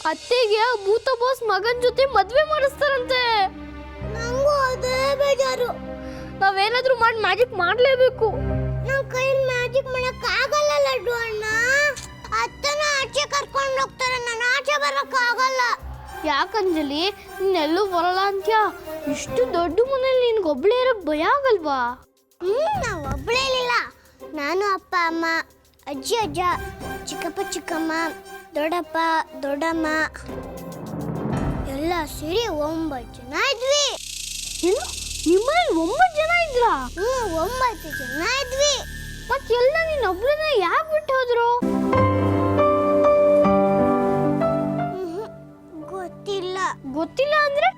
ಅತ್ತೆಗೆ ಭೂತ ಬಾಸ್ ಮಗನ್ ಜೊತೆ ಮದ್ವೆ ಮಾಡಿಸ್ತಾರಂತೆ. ನಂಗೂ ಅದೇ ಬೇಜಾರು. ನಾವೇನಾದ್ರೂ ಮಾಡಿ ಮ್ಯಾಜಿಕ್ ಮಾಡ್ಲೇಬೇಕು. ನನ್ ಕೈಯಲ್ಲಿ ಮ್ಯಾಜಿಕ್ ಮಾಡಕ್ ಆಗಲ್ಲ ಲಡ್ಡು ಅಣ್ಣ. ಅತ್ತನ ಆಚೆ ಕರ್ಕೊಂಡು ಹೋಗ್ತಾರೆ, ನಾನು ಆಚೆ ಬರಕ್ ಆಗಲ್ಲ. ಯಾಕಂಜಲಿ ನೀನೆಲ್ಲೂ ಬರಲ್ಲ ಅಂತ್ಯಾ? ಇಷ್ಟು ದೊಡ್ಡ ಮನೇಲಿ ನಿನ್ಗೊಬ್ಳೇ ಇರಕ್ ಭಯ ಆಗಲ್ವಾ? ನಾವು ಒಬ್ಳೇ ಇಲ್ಲ. ನಾನು ಅಪ್ಪ ಅಮ್ಮ, ಅಜ್ಜಿ ಅಜ್ಜ, ಚಿಕ್ಕಪ್ಪ ಚಿಕ್ಕಮ್ಮ, ದೊಡ್ಡಪ್ಪ ದೊಡ್ಡಮ್ಮ ಎಲ್ಲ ಸೇರಿ 9 ಜನ ಇದ್ವಿ. ಏನು ನಿಮ್ಮನೇಲಿ 9 ಜನ ಇದ್ರಾ? 9 ಜನ ಇದ್ವಿ. ಮತ್ತೆಲ್ಲ ನೀನೊಬ್ಳನ್ನ ಯಾಕೆ ಬಿಟ್ಟು ಹೋದ್ರು? ಗೊತ್ತಿಲ್ಲ ಅಂದ್ರೆ?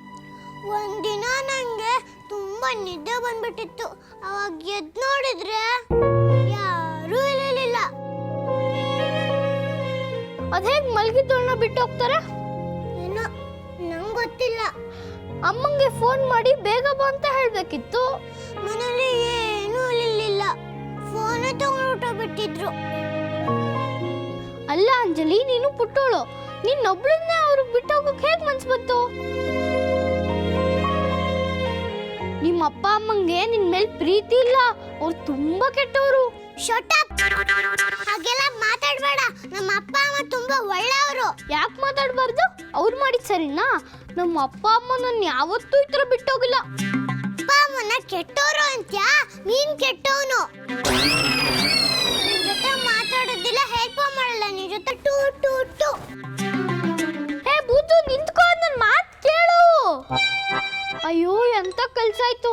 ಒಂದಿನ ನಂಗೆ ತುಂಬಾ ನಿದ್ದೆ ಬಂದ್ಬಿಟ್ಟಿತ್ತು. ಅವಾಗ ಎದ್ದು ನೋಡಿದ್ರೆ ಯಾರೂ ಇರಲಿಲ್ಲ. ಅದೇಗ್ ಮಲಗಿದ್ದೋಳನ್ನ ಬಿಟ್ಟು ಹೋಗ್ತಾರೆ? ಏನೋ ನಂಗೆ ಗೊತ್ತಿಲ್ಲ. ಅಮ್ಮಂಗೆ ಫೋನ್ ಮಾಡಿ ಬೇಗ ಬಾ ಅಂತ ಹೇಳ್ಬೇಕಿತ್ತು. ಮನೇಲಿ ಏನೂ ಇರಲಿಲ್ಲ, ಫೋನೇ ತಗೊಂಡು ಬಿಟ್ಟಿದ್ರು. ಅಲ್ಲ ಅಂಜಲಿ, ನೀನು ಪುಟ್ಟೋಳು, ನಿನ್ನೊಬ್ಳನ್ನೇ ಅವ್ರು ಬಿಟ್ಟು ಹೋಗಕ್ಕೆ ಹೇಗೆ ಮನ್ಸು ಬಂತು? ನಿಮ್ಮ ಅಪ್ಪ ಅಮ್ಮಂಗೆ ನಿನ್ ಮೇಲೆ ಪ್ರೀತಿ ಇಲ್ಲ, ಅವ್ರು ತುಂಬಾ ಕೆಟ್ಟವರು. Shut up! ಹಾಗೆಲ್ಲ ಮಾತಾಡಬೇಡ. ನಮ್ಮ ಅಪ್ಪ ಅಮ್ಮ ತುಂಬಾ ಒಳ್ಳೆಯವರು. ಯಾಕೆ ಮಾತಾಡಬಾರ್ದು? ಅವ್ರು ಮಾಡಿದ್ ಸರಿನಾ? ನಮ್ಮ ಅಪ್ಪ ಅಮ್ಮ ನನ್ನ ಯಾವತ್ತೂ ಈ ತರ ಬಿಟ್ಟು ಹೋಗಿಲ್ಲ. ಅಪ್ಪ ಅಮ್ಮನ ಕೆಟ್ಟವರು ಅಂತ್ಯಾ? ನೀನ್ ಕೆಟ್ಟವನು. ನಿನ್ ಜೊತೆ ಮಾತಾಡೋದಿಲ್ಲ, ಹೆಲ್ಪ್ ಮಾಡಲ್ಲ. ನಿನ್ ಜೊತೆ ಟೂ ಟೂ ಟೂ. ಹೇ ಬೂತು, ನಿಂತ್ಕೋ, ನನ್ನ ಮಾತು ಕೇಳು. ಅಯ್ಯೋ, ಎಂತ ಕೆಲ್ಸ ಆಯ್ತು.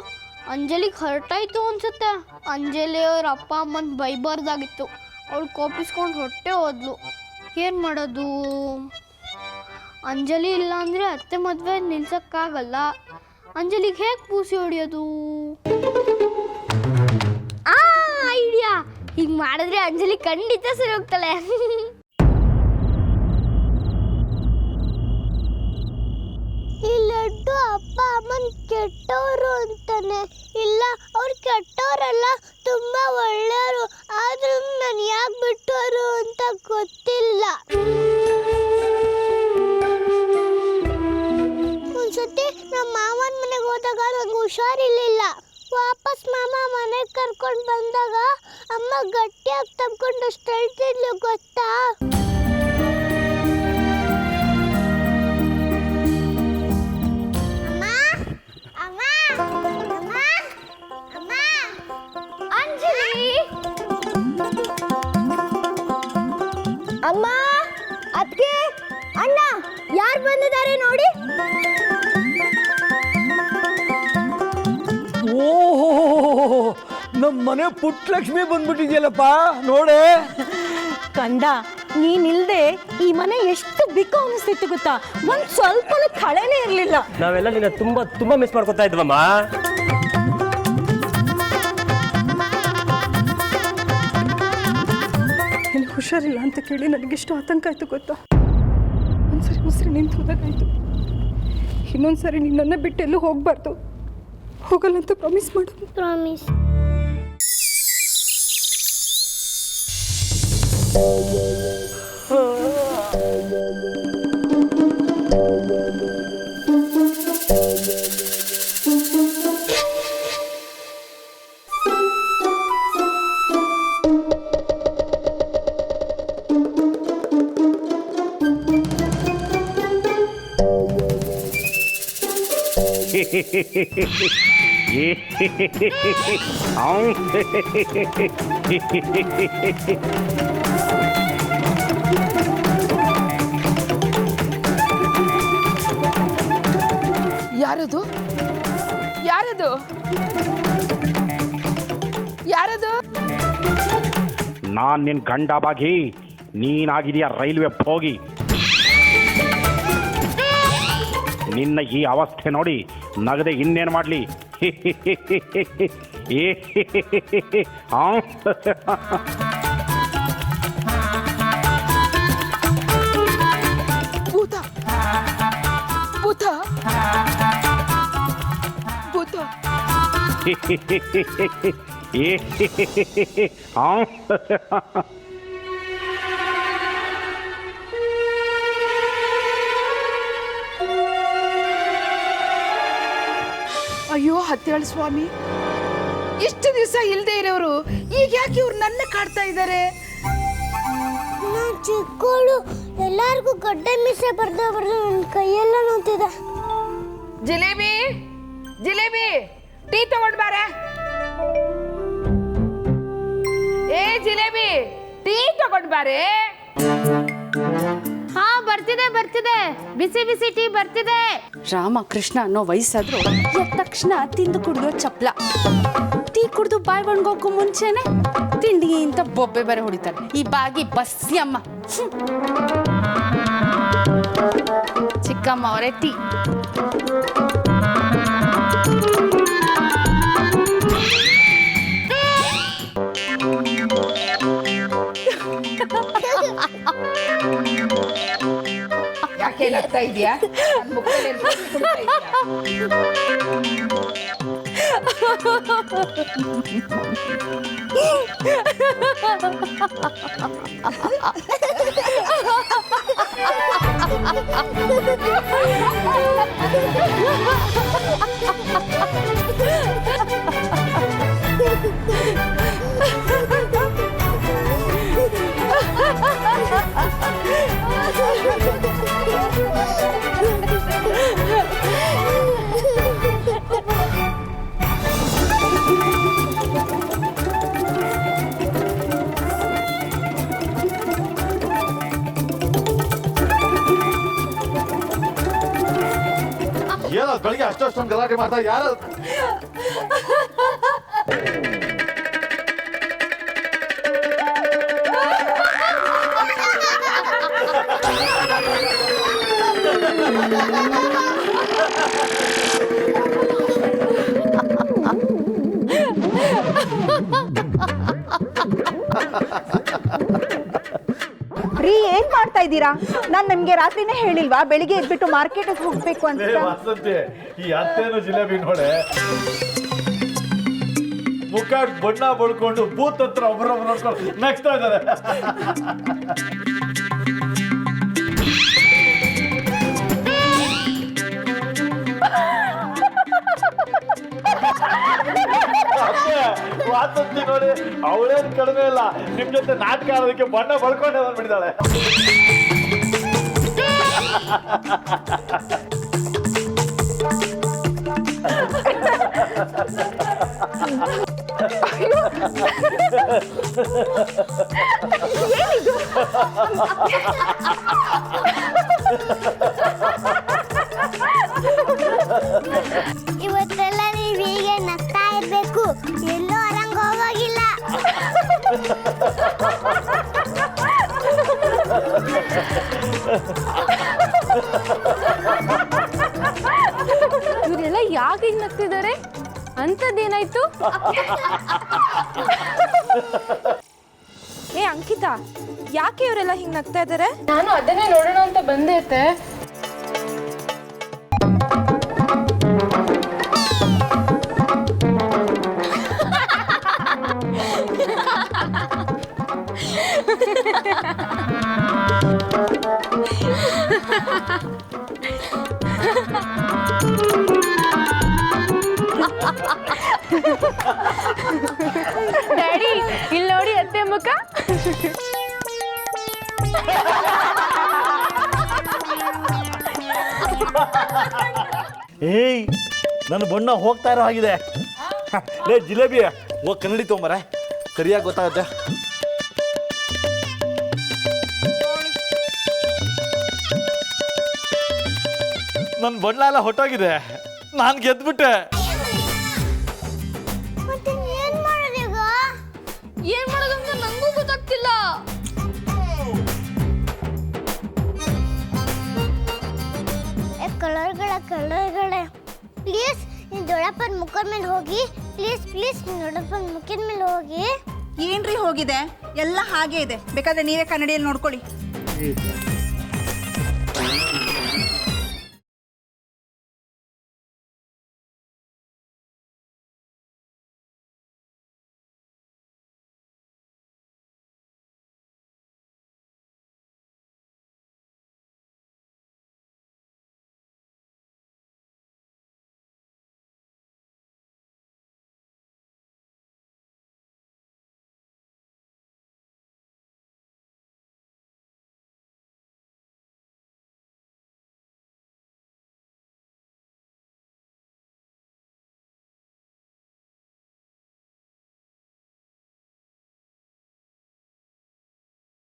ಅಂಜಲಿಗೆ ಹರ್ಟಾಯ್ತು ಅನ್ಸುತ್ತೆ. ಅಂಜಲಿ ಅವ್ರ ಅಪ್ಪ ಅಮ್ಮನ ಬೈಬಾರ್ದಾಗಿತ್ತು. ಅವಳು ಕೋಪಿಸ್ಕೊಂಡು ಹೊಟ್ಟೆ ಹೋದ್ಲು. ಏನು ಮಾಡೋದು? ಅಂಜಲಿ ಇಲ್ಲ ಅಂದರೆ ಅತ್ತೆ ಮದುವೆ ನಿಲ್ಸಕ್ಕಾಗಲ್ಲ. ಅಂಜಲಿಗೆ ಹೇಗೆ ಪೂಸಿ ಹೊಡಿಯೋದು? ಐಡಿಯಾ! ಹೀಗೆ ಮಾಡಿದ್ರೆ ಅಂಜಲಿ ಖಂಡಿತ ಸರಿ ಹೋಗ್ತಾಳೆ. ಈ ಲಡ್ಡು ಅಪ್ಪ ಅಮ್ಮನ್ ಕೆಟ್ಟವರು ಅಂತಾನೆ. ಇಲ್ಲ, ಅವ್ರು ಕೆಟ್ಟವರಲ್ಲ, ತುಂಬಾ ಒಳ್ಳೆಯವರು. ಆದ್ರೂ ನಾನು ಯಾಕೆ ಬಿಟ್ಟವರು ಅಂತ ಗೊತ್ತಿಲ್ಲ. ಒಂದ್ಸತಿ ನಮ್ಮ ಮಾವನ ಮನೆಗೆ ಹೋದಾಗ ನಂಗೆ ಹುಷಾರಿರ್ಲಿಲ್ಲ. ವಾಪಸ್ ಮಾಮ ಮನೆಗೆ ಕರ್ಕೊಂಡು ಬಂದಾಗ ಅಮ್ಮ ಗಟ್ಟಿಯಾಗಿ ತಬ್ಕೊಂಡು ಅಳ್ತಿದ್ಲು, ಗೊತ್ತಾ? ಅಮ್ಮ, ಅದ್ಕೆ ಅಣ್ಣ ಯಾರು ಬಂದಿದ್ದಾರೆ ನೋಡಿ. ಓಹೋ, ನಮ್ಮ ಮನೆ ಪುಟ್ಟಲಕ್ಷ್ಮಿ ಬಂದ್ಬಿಟ್ಟಿದ್ಯಲ್ಲಪ್ಪ, ನೋಡೆ. ಕಂದ, ನೀನಿಲ್ದೆ ಈ ಮನೆ ಎಷ್ಟು ಬಿಕ್ಕು ಅನಿಸ್ತಿತ್ತು ಗೊತ್ತಾ? ಒಂದ್ ಸ್ವಲ್ಪ ಕಳೆನೇ ಇರ್ಲಿಲ್ಲ. ನಾವೆಲ್ಲ ನಿನ್ನ ತುಂಬಾ ತುಂಬಾ ಮಿಸ್ ಮಾಡ್ಕೊತಾ ಇದ್ವಮ್ಮ. ಹುಷಾರಿಲ್ಲ ಅಂತ ಕೇಳಿ ನನಗೆಷ್ಟು ಆತಂಕ ಆಯ್ತು ಗೊತ್ತಾ? ಒಂದ್ಸರಿ ಉಸಿರು ನಿಂತು ಹೋದಾಗಾಯ್ತು. ಇನ್ನೊಂದ್ಸರಿ ನಿನ್ನನ್ನ ಬಿಟ್ಟು ಎಲ್ಲೂ ಹೋಗ್ಬಾರ್ದು. ಹೋಗಲ್ಲ ಅಂತ ಪ್ರಾಮಿಸ್ ಮಾಡು. ಪ್ರಾಮಿಸ್. ಯಾರದು? ಯಾರದು? ಯಾರದು? ನಾನ್ ನಿನ್ ಗಂಡ ಬಾಗಿ, ನೀನಾಗಿದೆಯಾ ರೈಲ್ವೆ ಹೋಗಿ. ನಿನ್ನ ಈ ಅವಸ್ಥೆ ನೋಡಿ ನಗದೆ ಇನ್ನೇನು ಮಾಡಲಿ? ಭೂತ ಭೂತ ಭೂತ. ಅಯ್ಯೋ ಹತ್ತೇಳು ಸ್ವಾಮಿ, ಇಷ್ಟು ದಿವಸ ಇಲ್ಲದೆ ಇರೋರು ಈಗ ಯಾಕೆ ಇವ್ರು ನನ್ನ ಕಾಡ್ತಾ ಇದ್ದಾರೆ? ನಾನು ಚಿಕ್ಕವಳು, ಎಲ್ಲರಿಗೂ ಗಡ್ಡೆ ಮೀಸೆ ಬರ್ದು ನನ್ನ ಕೈಯೆಲ್ಲ ನೋತಿದೆ. ಜಿಲೇಬಿ ಜಿಲೇಬಿ, ಟೀ ತಗೊಂಡ್ ಬಾರ. ಏ ಜಿಲೇಬಿ, ಟೀ ತಗೊಂಡ್ ಬಾರೆ. ಹಾ ಬರ್ತಿದೆ ಬರ್ತಿದೆ, ಬಿಸಿ ಬಿಸಿ ಟೀ ಬರ್ತಿದೆ. ರಾಮ ಕೃಷ್ಣ ಅನ್ನೋ ವಯಸ್ಸಾದ್ರು ಎದ್ದ ತಕ್ಷಣ ತಿಂದು ಕುಡಿಯೋ ಚಪ್ಲ. ಟೀ ಕುಡಿದು ಬಾಯ್ ಒಣಗೋಕ್ಕೂ ಮುಂಚೆನೆ ತಿಂಡಿ ಅಂತ ಬೊಬ್ಬೆ ಬೇರೆ ಹೊಡಿತಾರೆ. ಈ ಬಾಗಿ ಬಸ್ಸಿ ಅಮ್ಮ. ಚಿಕ್ಕಮ್ಮ ಅವರೇ ಟೀ. ಯಾಕೆ ನಗ್ತಾ ಇದೆಯಾ? ಏನೋ ಬೆಳಿಗ್ಗೆ ಅಷ್ಟೊಂದು ಗಲಾಟೆ ಮಾಡ್ತಾ ಯಾರು? ರೀ ಏನ್ ಮಾಡ್ತಾ ಇದ್ದೀರಾ? ನಾನ್ ನಿಮ್ಗೆ ರಾತ್ರಿನೇ ಹೇಳಿಲ್ವಾ ಬೆಳಿಗ್ಗೆ ಎದ್ಬಿಟ್ಟು ಮಾರ್ಕೆಟ್ಗೆ ಹೋಗ್ಬೇಕು ಅಂತ? ವಾಸಂತಿ, ಈ ಅತ್ತೇನು ಜಿಲೇಬಿ ನೋಡೆ ಮುಖ ಬಣ್ಣ ಬಳ್ಕೊಂಡು ಬೂತ್ ಹತ್ರ ಒಬ್ಬರೊಬ್ಬರು ನೋಡ್ಕೊಂಡು ನಗ್ತಾ ಇದ್ದಾರೆ. ವಾಸಂತಿ ನೋಡಿ, ಅವಳೇನು ಕಡಿಮೆ ಇಲ್ಲ, ನಿಮ್ ಜೊತೆ ನಾಟಕ ಆಡೋದಕ್ಕೆ ಬಣ್ಣ ಬಳ್ಕೊಂಡೆ ಬಂದ್ಬಿಟ್ಟಿದ್ದಾಳೆ. ಇವತ್ತೆಲ್ಲ ನೀವು ಹೀಗೆ ನಗ್ತಾ ಇರ್ಬೇಕು, ಎಲ್ಲೂ ಹೊರಂಗ್ ಹೋಗೋಗಿಲ್ಲ. ಇವರೆಲ್ಲ ಯಾಕೆ ಹಿಂಗ್ ನಗ್ತಿದ್ದಾರೆ? ಅಂಥದ್ದೇನಾಯ್ತು? ಏ ಅಂಕಿತಾ, ಯಾಕೆ ಇವರೆಲ್ಲ ಹಿಂಗ್ ನಗ್ತಾ ಇದ್ದಾರೆ? ನಾನು ಅದನ್ನೇ ನೋಡೋಣ ಅಂತ ಬಂದೆ ಅತ್ತೆ. ಡ್ಯಾಡಿ ಇಲ್ಲಿ ನೋಡಿ ಅತ್ತೆ ಮುಖ. ಏಯ್, ನನ್ನ ಬಣ್ಣ ಹೋಗ್ತಾ ಇರೋ ಹಾಗಿದೆ. ಲೇ ಜಿಲೇಬಿ, ಹೋಗಿ ಕನ್ನಡಿ ತೊಗೊಂಬರ, ಸರಿಯಾಗಿ ಗೊತ್ತಾಗುತ್ತೆ. ನನ್ನ ಬಣ್ಣ ಎಲ್ಲ ಹೊಟ್ಟೋಗಿದೆ, ನಾನು ಗೆದ್ಬಿಟ್ಟೆ. ಮತ್ತೆ ಏನ್ ಮಾಡೋದೀಗ? ಏನ್ ಮಾಡೋದಂತ ನಂಗೂ ಗೊತ್ತಾಗ್ತಿಲ್ಲ. ಕಲರ್ಗಳೇ ಪ್ಲೀಸ್ ನೀನ್ ದೊಡ್ಡಪ್ಪನ ಮುಖದ ಮೇಲೆ ಹೋಗಿ, ಪ್ಲೀಸ್ ನೀನ್ ದೊಡ್ಡಪ್ಪನ ಮುಖದ ಮೇಲೆ ಹೋಗಿ. ಏನ್ರಿ ಹೋಗಿದೆ? ಎಲ್ಲ ಹಾಗೆ ಇದೆ, ಬೇಕಾದ್ರೆ ನೀವೇ ಕನ್ನಡಿಯಲ್ಲಿ ನೋಡ್ಕೊಳ್ಳಿ.